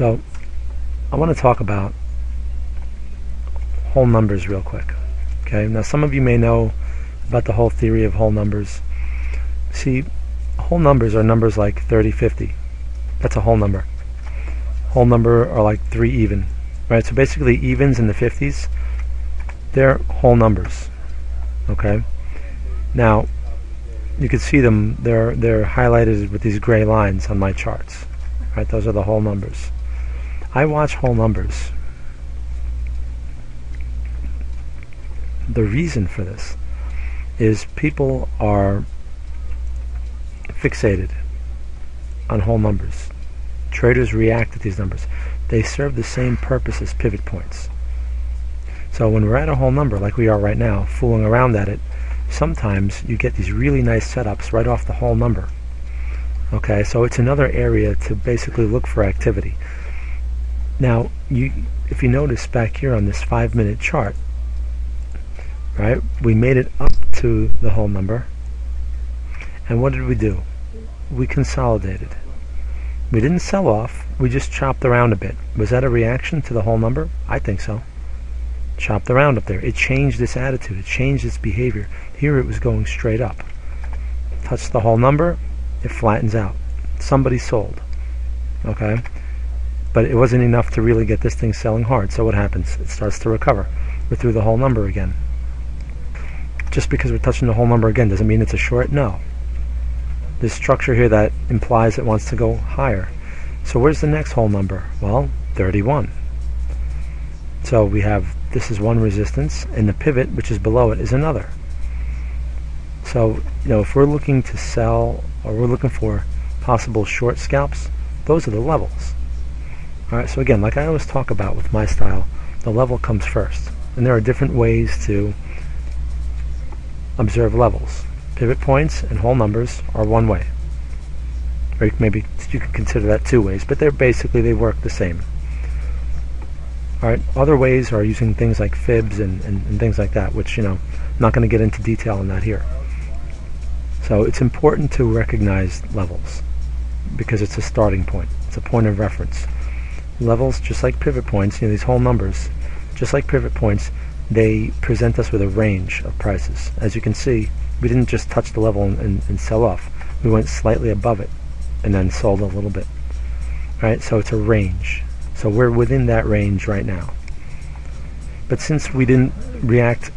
So I want to talk about whole numbers real quick. Okay, now some of you may know about the whole theory of whole numbers. See, whole numbers are numbers like 30, 50. That's a whole number. Whole number are like 3 even. Right? So basically evens in the 50s, they're whole numbers. Okay? Now, you can see them, they're highlighted with these gray lines on my charts. Right? Those are the whole numbers. I watch whole numbers. The reason for this is people are fixated on whole numbers. Traders react to these numbers. They serve the same purpose as pivot points. So when we're at a whole number like we are right now, fooling around at it, sometimes you get these really nice setups right off the whole number. Okay, so it's another area to basically look for activity. Now, if you notice back here on this 5-minute chart, right, we made it up to the whole number, and what did we do? We consolidated. We didn't sell off, we just chopped around a bit. Was that a reaction to the whole number? I think so. Chopped around up there. It changed its attitude, it changed its behavior. Here it was going straight up. Touched the whole number, it flattens out. Somebody sold. Okay? But it wasn't enough to really get this thing selling hard. So what happens? It starts to recover. We're through the whole number again. Just because we're touching the whole number again doesn't mean it's a short. No. This structure here that implies it wants to go higher. So where's the next whole number? Well, 31. So we have, this is one resistance, and the pivot, which is below it, is another. So, if we're looking to sell, or we're looking for possible short scalps, those are the levels. Alright, so again, like I always talk about with my style, the level comes first. And there are different ways to observe levels. Pivot points and whole numbers are one way. Or maybe you could consider that 2 ways, but they work the same. Alright, other ways are using things like fibs and things like that, which, I'm not going to get into detail on that here. So it's important to recognize levels, because it's a starting point. It's a point of reference. Levels, just like pivot points, these whole numbers, just like pivot points, they present us with a range of prices. As you can see, we didn't just touch the level and sell off. We went slightly above it and then sold a little bit. Right? So it's a range. So we're within that range right now. But since we didn't react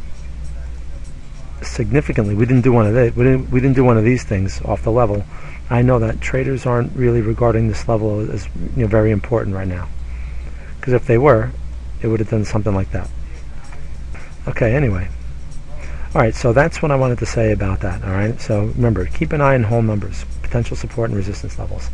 significantly, we didn't do one of we didn't do one of these things off the level. I know that traders aren't really regarding this level as very important right now. Because if they were, it would have done something like that. Okay, anyway. Alright, so that's what I wanted to say about that. Alright, so remember, keep an eye on whole numbers, potential support and resistance levels.